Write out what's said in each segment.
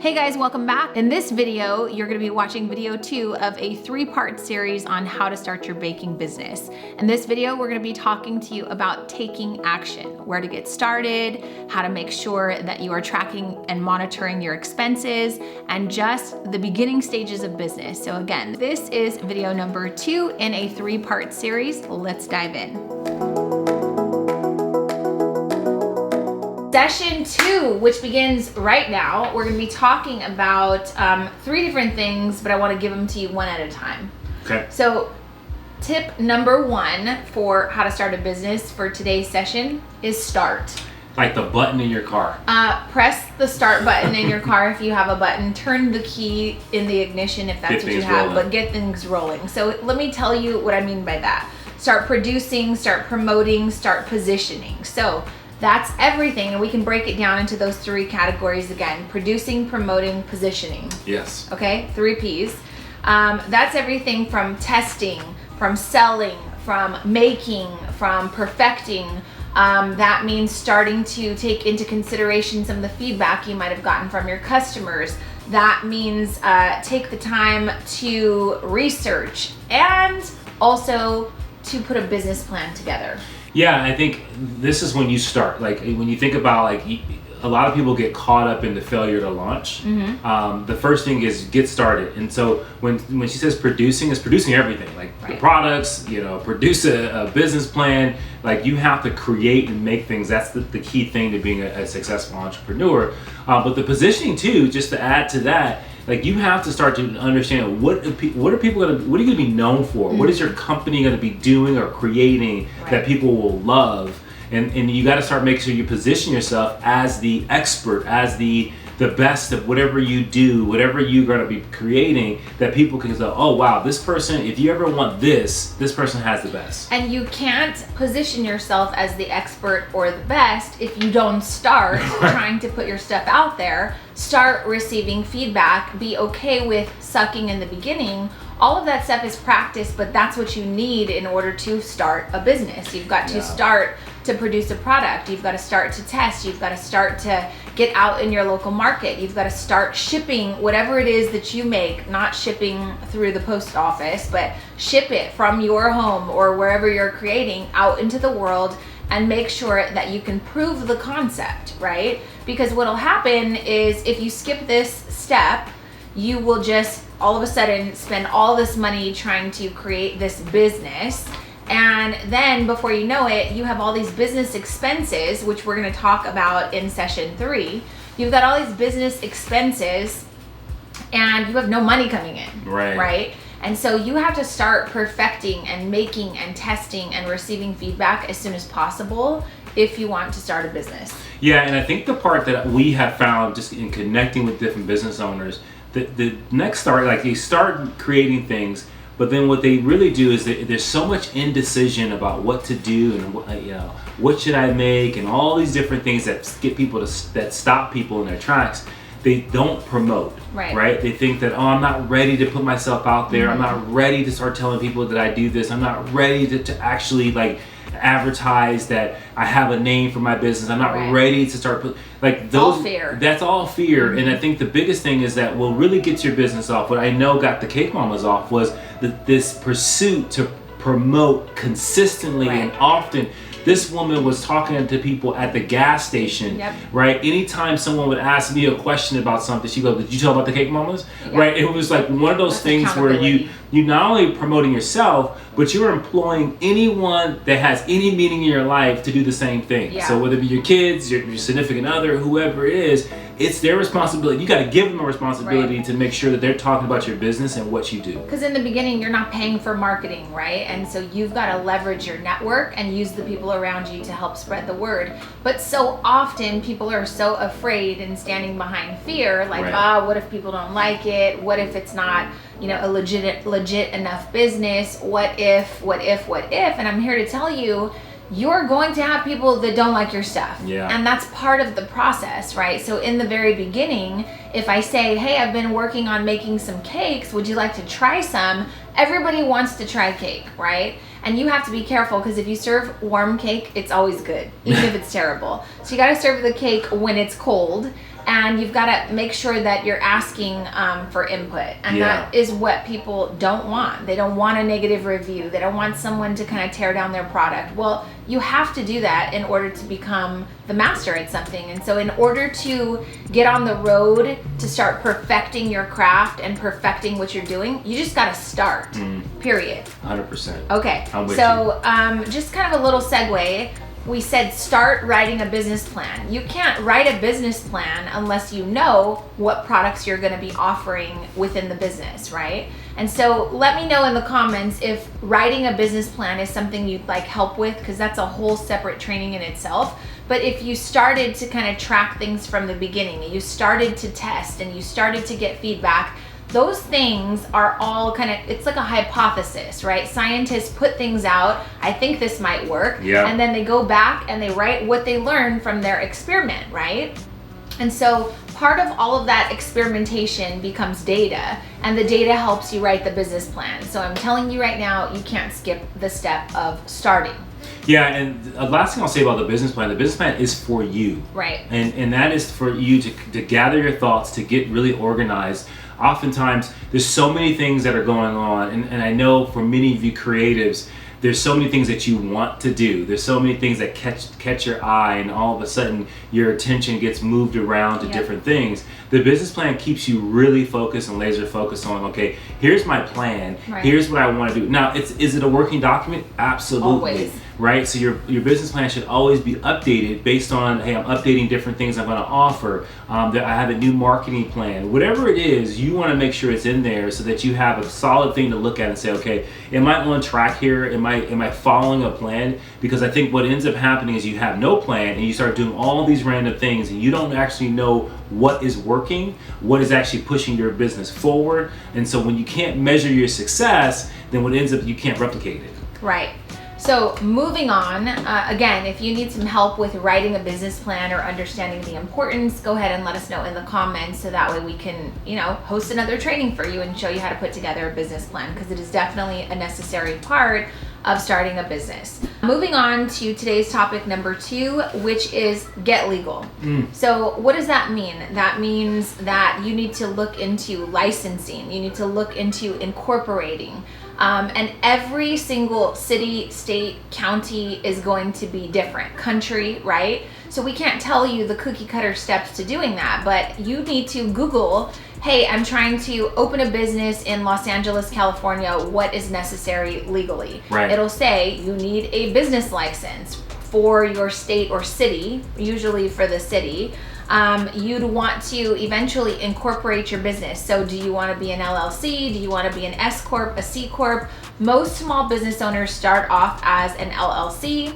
Hey guys, welcome back. In this video, you're gonna be watching video 2 of a 3-part series on how to start your baking business. In this video, we're gonna be talking to you about taking action, where to get started, how to make sure that you are tracking and monitoring your expenses, and just the beginning stages of business. So again, this is video number 2 in a 3-part series. Let's dive in. Session 2, which begins right now, we're going to be talking about 3 different things, but I want to give them to you one at a time. Okay. So tip number 1 for how to start a business for today's session is start. Like the button in your car. Press the start button in your car if you have a button. Turn the key in the ignition if that's what you have, but get things rolling. So let me tell you what I mean by that. Start producing, start promoting, start positioning. So that's everything, and we can break it down into those 3 categories again: producing, promoting, positioning. Yes. Okay, 3 P's. That's everything from testing, from selling, from making, from perfecting. That means starting to take into consideration some of the feedback you might have gotten from your customers. That means take the time to research and also to put a business plan together. Yeah, I think this is when you start. Like when you think about a lot of people get caught up in the failure to launch. Mm-hmm. The first thing is get started. And so when she says producing, it's producing everything, like the products, produce a business plan. Like you have to create and make things. That's the key thing to being a successful entrepreneur. But the positioning too, just to add to that, like you have to start to understand what are you going to be known for? Mm-hmm. What is your company going to be doing or creating that people will love? And you got to start making sure you position yourself as the expert, as the best of whatever you do, whatever you're going to be creating, that people can say, oh wow, this person, if you ever want this person has the best. And you can't position yourself as the expert or the best if you don't start trying to put your stuff out there. Start receiving feedback. Be okay with sucking in the beginning. All of that stuff is practice, but that's what you need in order to start a business. You've got to start to produce a product. You've got to start to test. You've got to start to get out in your local market. You've got to start shipping whatever it is that you make, not shipping through the post office, but ship it from your home or wherever you're creating out into the world, and make sure that you can prove the concept, right? Because what'll happen is if you skip this step, you will just all of a sudden spend all this money trying to create this business. And then before you know it, you have all these business expenses, which we're going to talk about in session 3. You've got all these business expenses and you have no money coming in, right? And so you have to start perfecting and making and testing and receiving feedback as soon as possible if you want to start a business. Yeah, and I think the part that we have found just in connecting with different business owners, the next start, like they start creating things, but then what they really do is there's so much indecision about what to do and what should I make, and all these different things that get people that stop people in their tracks. They don't promote, right? They think that, I'm not ready to put myself out there. Mm-hmm. I'm not ready to start telling people that I do this. I'm not ready to actually advertise that I have a name for my business. I'm not ready to start those. All fear. That's all fear. Mm-hmm. And I think the biggest thing is that will really get your business off. What I know got the Cake Mamas off was this pursuit to promote consistently and often. This woman was talking to people at the gas station, right? Anytime someone would ask me a question about something, she'd go, did you tell about the Cake Mamas? Right? It was like one of those things where you not only promoting yourself, but you're employing anyone that has any meaning in your life to do the same thing. Yeah. So whether it be your kids, your significant other, whoever it is, it's their responsibility. You got to give them a responsibility to make sure that they're talking about your business and what you do. Because in the beginning, you're not paying for marketing, right? And so you've got to leverage your network and use the people around you to help spread the word. But so often people are so afraid and standing behind fear, what if people don't like it? What if it's not, a legit enough business? What if? And I'm here to tell you, you're going to have people that don't like your stuff. Yeah. And that's part of the process, right? So in the very beginning, if I say, hey, I've been working on making some cakes, would you like to try some? Everybody wants to try cake, right? And you have to be careful, because if you serve warm cake, it's always good, even if it's terrible. So you got to serve the cake when it's cold. And you've got to make sure that you're asking for input. And that is what people don't want. They don't want a negative review. They don't want someone to kind of tear down their product. Well, you have to do that in order to become the master at something. And so in order to get on the road to start perfecting your craft and perfecting what you're doing, you just got to start, period. 100%. Okay, so just kind of a little segue. We said start writing a business plan. You can't write a business plan unless you know what products you're going to be offering within the business, right? And so let me know in the comments if writing a business plan is something you'd like help with, because that's a whole separate training in itself. But if you started to kind of track things from the beginning, and you started to test and you started to get feedback, those things are all kind of, it's like a hypothesis, right? Scientists put things out, I think this might work, and then they go back and they write what they learned from their experiment, right? And so part of all of that experimentation becomes data, and the data helps you write the business plan. So I'm telling you right now, you can't skip the step of starting. Yeah, and the last thing I'll say about the business plan is for you. Right. And that is for you to gather your thoughts, to get really organized. Oftentimes, there's so many things that are going on, and I know for many of you creatives, there's so many things that you want to do. There's so many things that catch your eye, and all of a sudden your attention gets moved around to different things. The business plan keeps you really focused and laser focused on, okay, here's my plan, here's what I want to do. Now, is it a working document? Absolutely. Always. Right? So your business plan should always be updated based on, hey, I'm updating different things I'm going to offer. I have a new marketing plan. Whatever it is, you want to make sure it's in there so that you have a solid thing to look at and say, okay, am I on track here? Am I following a plan? Because I think what ends up happening is you have no plan and you start doing all these random things and you don't actually know what is working, what is actually pushing your business forward. And so when you can't measure your success, then what ends up, you can't replicate it. Right. So moving on, again, if you need some help with writing a business plan or understanding the importance, go ahead and let us know in the comments so that way we can, host another training for you and show you how to put together a business plan, because it is definitely a necessary part of starting a business. Moving on to today's topic number 2, which is get legal. So what does that mean? That means that you need to look into licensing. You need to look into incorporating. And every single city, state, county is going to be different. Country, right? So we can't tell you the cookie cutter steps to doing that, but you need to Google, hey, I'm trying to open a business in Los Angeles, California. What is necessary legally? Right. It'll say you need a business license for your state or city, usually for the city. You'd want to eventually incorporate your business. So do you want to be an LLC? Do you want to be an S Corp, a C Corp? Most small business owners start off as an LLC.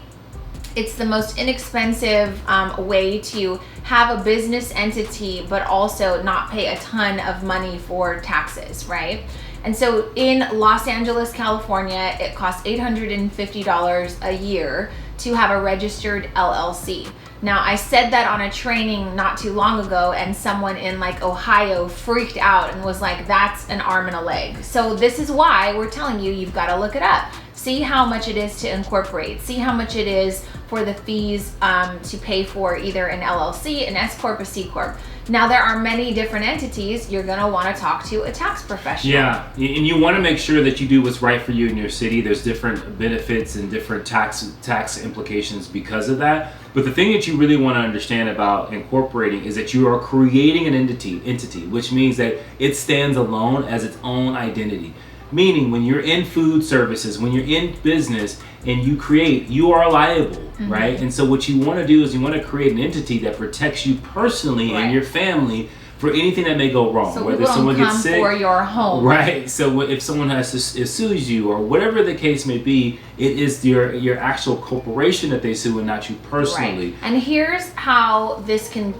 It's the most inexpensive way to have a business entity, but also not pay a ton of money for taxes, right? And so in Los Angeles, California, it costs $850 a year to have a registered LLC. Now, I said that on a training not too long ago, and someone in like Ohio freaked out and was like, that's an arm and a leg. So this is why we're telling you, you've got to look it up. See how much it is to incorporate. See how much it is for the fees to pay for either an LLC, an S Corp, a C Corp. Now, there are many different entities. You're going to want to talk to a tax professional. Yeah, and you want to make sure that you do what's right for you in your city. There's different benefits and different tax implications because of that. But the thing that you really want to understand about incorporating is that you are creating an entity, which means that it stands alone as its own identity. Meaning, when you're in food services, when you're in business and you create, you are liable, right? And so what you want to do is you want to create an entity that protects you personally and your family for anything that may go wrong. So whether someone gets sick, for your home. Right. So if someone sues you or whatever the case may be, it is your actual corporation that they sue and not you personally. Right. And here's how this can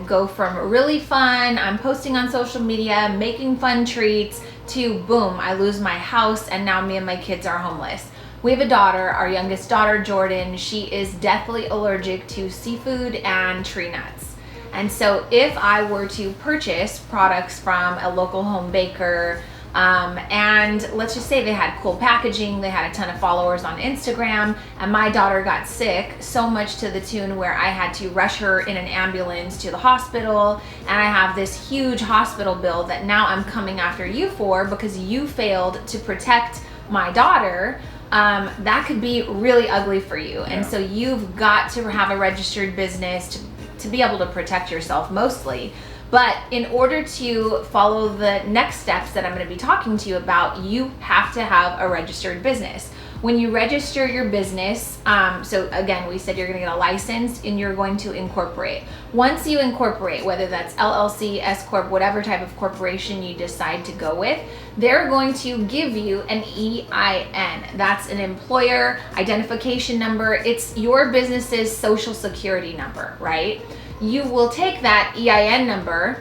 go from really fun, I'm posting on social media, making fun treats, to boom, I lose my house and now me and my kids are homeless. We have a daughter, our youngest daughter, Jordan. She is deathly allergic to seafood and tree nuts. And so if I were to purchase products from a local home baker, And let's just say they had cool packaging, they had a ton of followers on Instagram, and my daughter got sick, so much to the tune where I had to rush her in an ambulance to the hospital, and I have this huge hospital bill that now I'm coming after you for because you failed to protect my daughter. That could be really ugly for you. And so you've got to have a registered business to be able to protect yourself mostly. But in order to follow the next steps that I'm going to be talking to you about, you have to have a registered business. When you register your business, so again, we said you're going to get a license and you're going to incorporate. Once you incorporate, whether that's LLC, S Corp, whatever type of corporation you decide to go with, they're going to give you an EIN. That's an employer identification number. It's your business's social security number, right? You will take that EIN number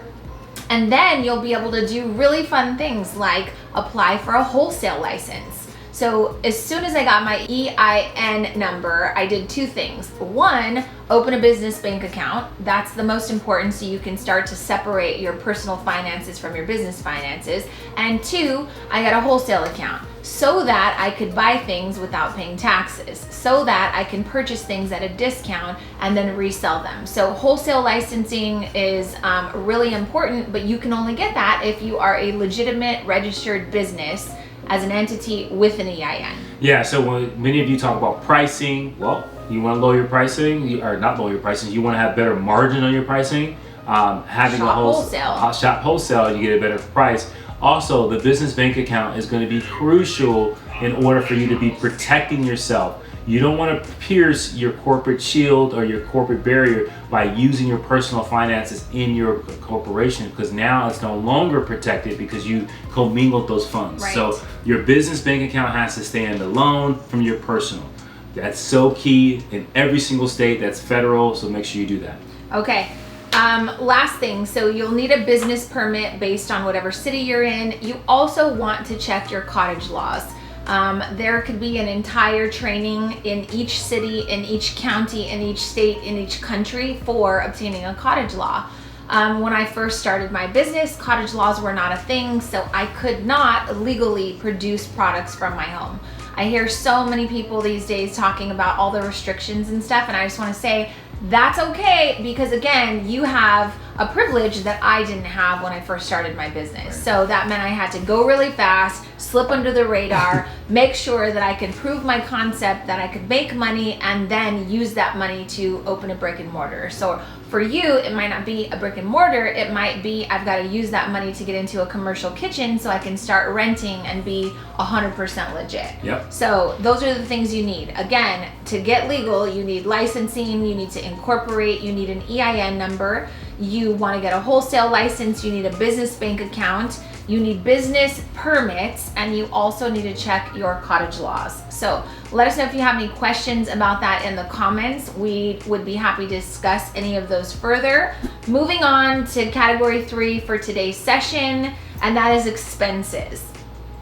and then you'll be able to do really fun things like apply for a wholesale license. So as soon as I got my EIN number, I did two things. One, open a business bank account. That's the most important, so you can start to separate your personal finances from your business finances. And two, I got a wholesale account so that I could buy things without paying taxes, so that I can purchase things at a discount and then resell them. So wholesale licensing is really important, but you can only get that if you are a legitimate registered business as an entity with an EIN. Yeah, so when many of you talk about pricing, well, you want to lower your pricing, or not lower your pricing, you want to have better margin on your pricing. Having Shop shop wholesale, you get a better price. Also, the business bank account is going to be crucial in order for you to be protecting yourself. You don't want to pierce your corporate shield or your corporate barrier by using your personal finances in your corporation, because now it's no longer protected because you commingled those funds. Right. So your business bank account has to stand alone from your personal. That's so key in every single state. That's federal, so make sure you do that. Okay. Last thing, so you'll need a business permit based on whatever city you're in. You also want to check your cottage laws. There could be an entire training in each city, in each county, in each state, in each country for obtaining a cottage law. When I first started my business, cottage laws were not a thing, so I could not legally produce products from my home. I hear so many people these days talking about all the restrictions and stuff, and I just want to say that's okay, because again, you have a privilege that I didn't have when I first started my business. So that meant I had to go really fast, slip under the radar, make sure that I could prove my concept, that I could make money, and then use that money to open a brick and mortar. So for you, it might not be a brick and mortar, it might be I've got to use that money to get into a commercial kitchen so I can start renting and be 100% legit. Yep. So those are the things you need. Again, to get legal, you need licensing, you need to incorporate, you need an EIN number, you want to get a wholesale license, you need a business bank account, you need business permits, and you also need to check your cottage laws. So let us know if you have any questions about that in the comments. We would be happy to discuss any of those further. Moving on to category 3 for today's session, and that is expenses.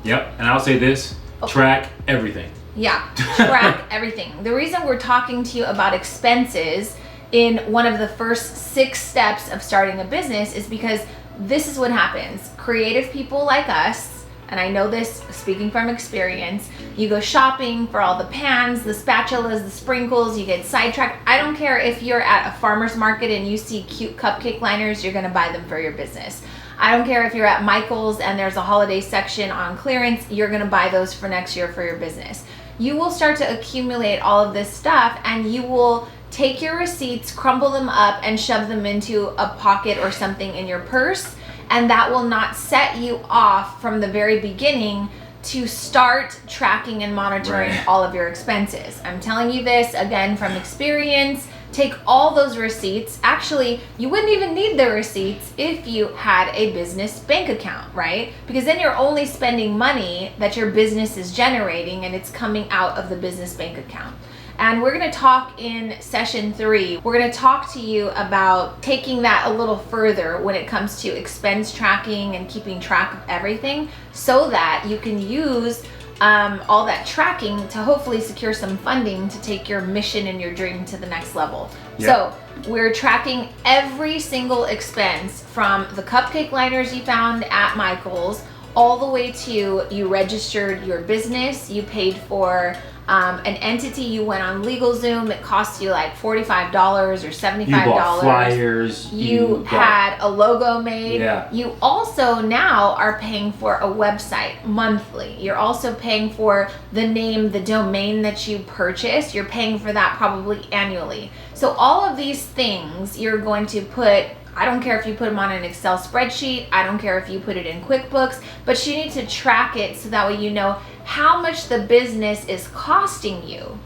Yep, and I'll say this, track everything. Yeah, track everything. The reason we're talking to you about expenses in one of the first 6 steps of starting a business is because this is what happens. Creative people like us, and I know this speaking from experience, you go shopping for all the pans, the spatulas, the sprinkles, you get sidetracked. I don't care if you're at a farmer's market and you see cute cupcake liners, you're gonna buy them for your business. I don't care if you're at Michael's and there's a holiday section on clearance, you're gonna buy those for next year for your business. You will start to accumulate all of this stuff, and you will take your receipts, crumble them up, and shove them into a pocket or something in your purse, and that will not set you off from the very beginning to start tracking and monitoring all of your expenses. I'm telling you this again from experience. Take all those receipts. Actually, you wouldn't even need the receipts if you had a business bank account, right? Because then you're only spending money that your business is generating, and it's coming out of the business bank account. And we're going to talk in session 3. We're going to talk to you about taking that a little further when it comes to expense tracking and keeping track of everything, so that you can use all that tracking to hopefully secure some funding to take your mission and your dream to the next level. Yep. So we're tracking every single expense, from the cupcake liners you found at Michael's all the way to you registered your business, you paid for an entity, you went on LegalZoom, it cost you like $45 or $75. You bought flyers. You had a logo made. Yeah. You also now are paying for a website monthly. You're also paying for the name, the domain that you purchased. You're paying for that probably annually. So all of these things you're going to put, I don't care if you put them on an Excel spreadsheet, I don't care if you put it in QuickBooks, but you need to track it so that way you know how much the business is costing you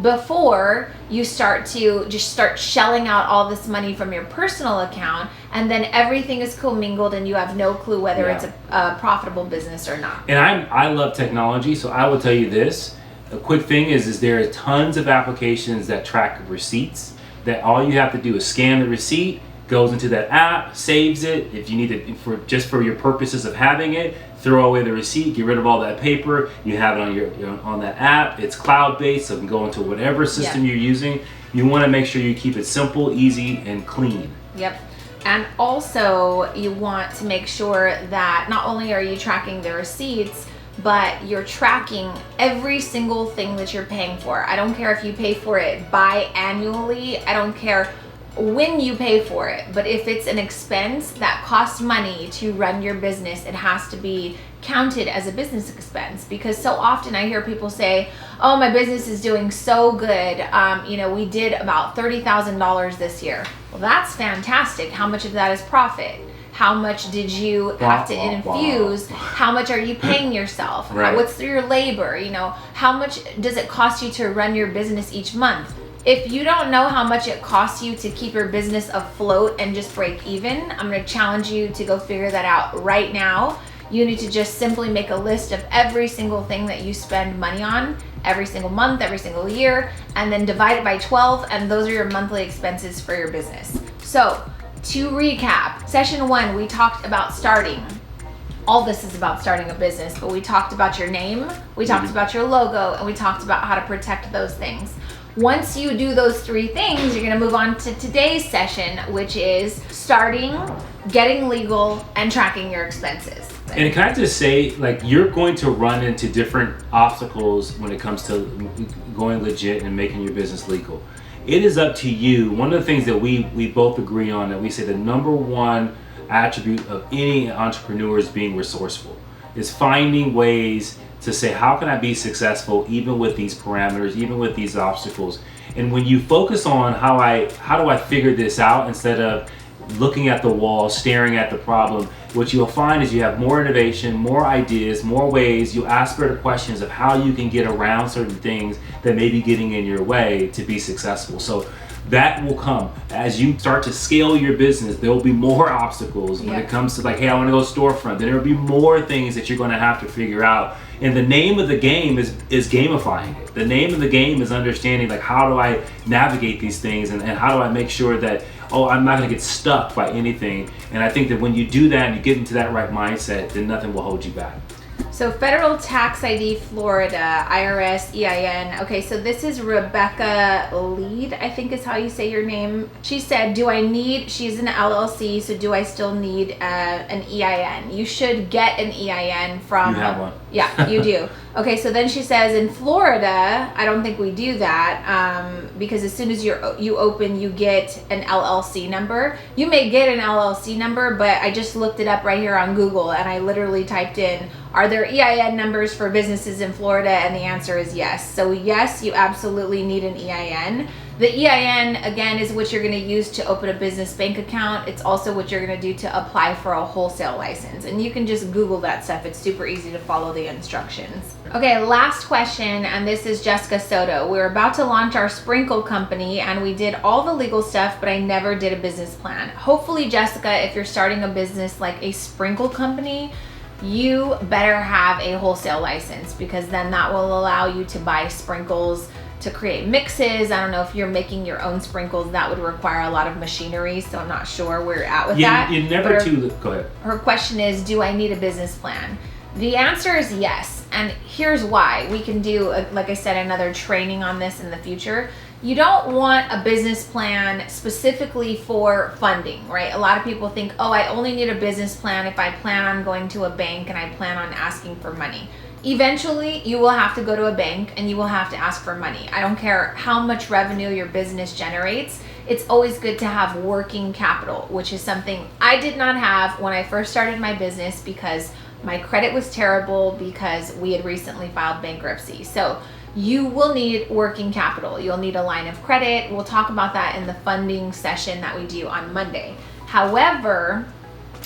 before you start to just start shelling out all this money from your personal account, and then everything is commingled and you have no clue whether it's a profitable business or not. And I love technology, so I will tell you this. A quick thing is there are tons of applications that track receipts that all you have to do is scan the receipt, goes into that app, saves it. If you need it for your purposes of having it, throw away the receipt, get rid of all that paper. You have it on on that app. It's cloud-based, so it can go into whatever system you're using. You want to make sure you keep it simple, easy, and clean. Yep. And also, you want to make sure that not only are you tracking the receipts, but you're tracking every single thing that you're paying for. I don't care if you pay for it biannually. I don't care when you pay for it, but if it's an expense that costs money to run your business, it has to be counted as a business expense. Because so often I hear people say, oh, my business is doing so good, we did about $30,000 this year. Well, that's fantastic. How much of that is profit? How much did you have to infuse? How much are you paying yourself? Right. What's your labor? How much does it cost you to run your business each month? If you don't know how much it costs you to keep your business afloat and just break even, I'm going to challenge you to go figure that out right now. You need to just simply make a list of every single thing that you spend money on every single month, every single year, and then divide it by 12, and those are your monthly expenses for your business. So, to recap, session 1, we talked about starting. All this is about starting a business, but we talked about your name, we talked about your logo, and we talked about how to protect those things. Once you do those 3 things, you're going to move on to today's session, which is starting, getting legal, and tracking your expenses. And can I just say, you're going to run into different obstacles when it comes to going legit and making your business legal. It is up to you. One of the things that we both agree on, that we say the number one attribute of any entrepreneur is being resourceful. Is finding ways to say, how can I be successful even with these parameters, even with these obstacles? And when you focus on how do I figure this out, instead of looking at the wall, staring at the problem, what you'll find is you have more innovation, more ideas, more ways. You'll ask better questions of how you can get around certain things that may be getting in your way to be successful. So that will come as you start to scale your business. There will be more obstacles when it comes to hey, I want to go storefront. Then there will be more things that you're going to have to figure out. And the name of the game is gamifying it. The name of the game is understanding how do I navigate these things, and how do I make sure that, I'm not going to get stuck by anything. And I think that when you do that and you get into that right mindset, then nothing will hold you back. So Federal Tax ID Florida, IRS, EIN. Okay, so this is Rebecca Lead, I think is how you say your name. She said, she's an LLC, so do I still need an EIN? You should get an EIN from... You have one. Yeah, you do. Okay, so then she says, in Florida, I don't think we do that because as soon as you open, you get an LLC number. You may get an LLC number, but I just looked it up right here on Google, and I literally typed in, are there EIN numbers for businesses in Florida? And the answer is yes. So yes, you absolutely need an EIN. The EIN, again, is what you're going to use to open a business bank account. It's also what you're going to do to apply for a wholesale license. And you can just Google that stuff. It's super easy to follow the instructions. Okay, last question, and this is Jessica Soto. We're about to launch our sprinkle company, and we did all the legal stuff, but I never did a business plan. Hopefully, Jessica, if you're starting a business like a sprinkle company, you better have a wholesale license, because then that will allow you to buy sprinkles to create mixes. I don't know if you're making your own sprinkles, that would require a lot of machinery, so I'm not sure where you're at with that. You never go ahead. Her question is, do I need a business plan? The answer is yes, and here's why. We can do, like I said, another training on this in the future. You don't want a business plan specifically for funding, right? A lot of people think, oh, I only need a business plan if I plan on going to a bank and I plan on asking for money. Eventually, you will have to go to a bank and you will have to ask for money. I don't care how much revenue your business generates. It's always good to have working capital, which is something I did not have when I first started my business because my credit was terrible because we had recently filed bankruptcy. So you will need working capital. You'll need a line of credit. We'll talk about that in the funding session that we do on Monday. However,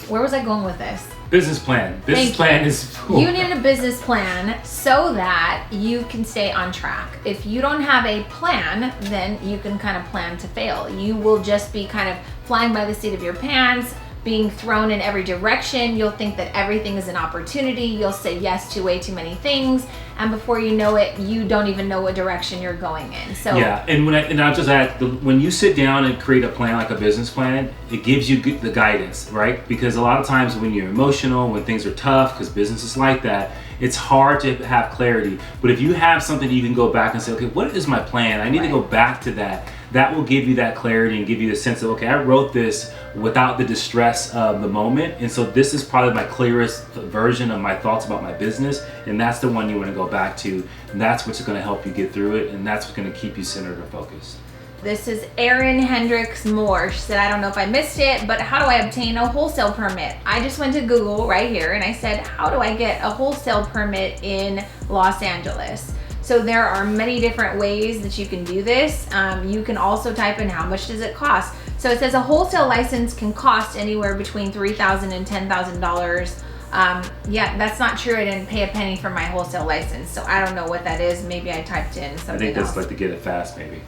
where was I going with this? Business plan. Business plan is... You need a business plan so that you can stay on track. If you don't have a plan, then you can kind of plan to fail. You will just be kind of flying by the seat of your pants, being thrown in every direction. You'll think that everything is an opportunity. You'll say yes to way too many things, and before you know it, you don't even know what direction you're going in. So yeah, and I'll just add, when you sit down and create a plan like a business plan, it gives you the guidance, right? Because a lot of times when you're emotional, when things are tough, because business is like that, it's hard to have clarity. But if you have something you can go back and say, okay, what is my plan? I need to go back to that. That will give you that clarity and give you the sense of, okay, I wrote this without the distress of the moment. And so this is probably my clearest version of my thoughts about my business. And that's the one you want to go back to. And that's what's going to help you get through it. And that's what's going to keep you centered and focused. This is Erin Hendricks Moore. She said, I don't know if I missed it, but how do I obtain a wholesale permit? I just went to Google right here and I said, how do I get a wholesale permit in Los Angeles? So there are many different ways that you can do this. You can also type in how much does it cost. So it says a wholesale license can cost anywhere between $3,000 and $10,000. Yeah, that's not true. I didn't pay a penny for my wholesale license, so I don't know what that is. Maybe I typed in something I think that's else. like to get it fast, maybe.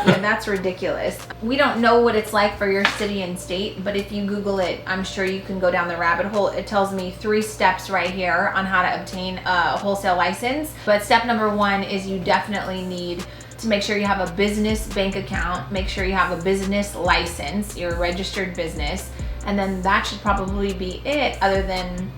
Yeah, that's ridiculous. We don't know what it's like for your city and state, but if you Google it, I'm sure you can go down the rabbit hole. It tells me 3 steps right here on how to obtain a wholesale license. But step number 1 is you definitely need to make sure you have a business bank account, make sure you have a business license, you're a registered business, and then that should probably be it, other than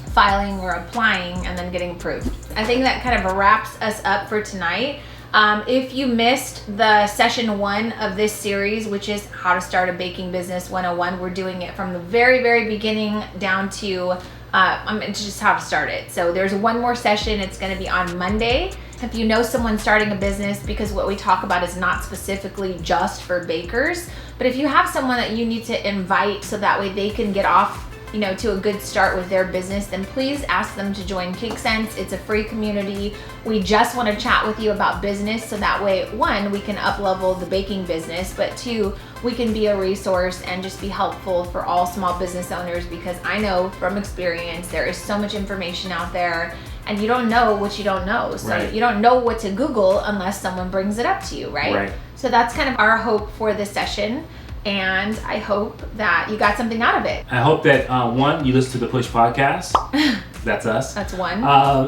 filing or applying and then getting approved. I think that kind of wraps us up for tonight. If you missed the session 1 of this series, which is how to start a baking business 101, we're doing it from the very, very beginning down to it's just how to start it. So there's one more session. It's going to be on Monday. If you know someone starting a business, because what we talk about is not specifically just for bakers, but if you have someone that you need to invite so that way they can get off, you know, to a good start with their business, then please ask them to join Cake Sense. It's a free community. We just want to chat with you about business so that way, 1, we can up-level the baking business, but 2, we can be a resource and just be helpful for all small business owners, because I know from experience there is so much information out there and you don't know what you don't know. So you don't know what to Google unless someone brings it up to you, right? So that's kind of our hope for this session. And I hope that you got something out of it. I hope that 1, you listen to the Push podcast. That's us. That's 1.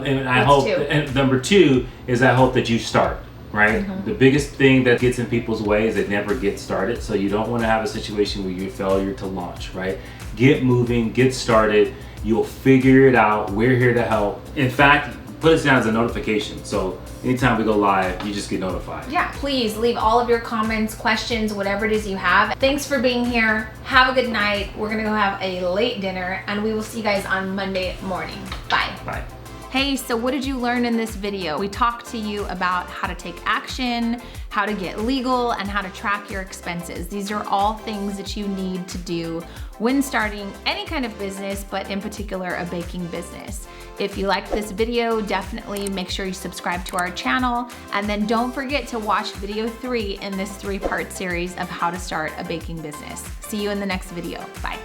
And I hope, and number 2 is I hope that you start, right? The biggest thing that gets in people's way is they never get started. So you don't want to have a situation where you failure to launch, right? Get moving, get started. You'll figure it out. We're here to help. In fact, put us down as a notification. So anytime we go live, you just get notified. Yeah, please leave all of your comments, questions, whatever it is you have. Thanks for being here. Have a good night. We're gonna go have a late dinner and we will see you guys on Monday morning. Bye. Bye. Hey, so what did you learn in this video? We talked to you about how to take action, how to get legal, and how to track your expenses. These are all things that you need to do when starting any kind of business, but in particular a baking business. If you liked this video, definitely make sure you subscribe to our channel, and then don't forget to watch video 3 in this 3-part series of how to start a baking business. See you in the next video. Bye.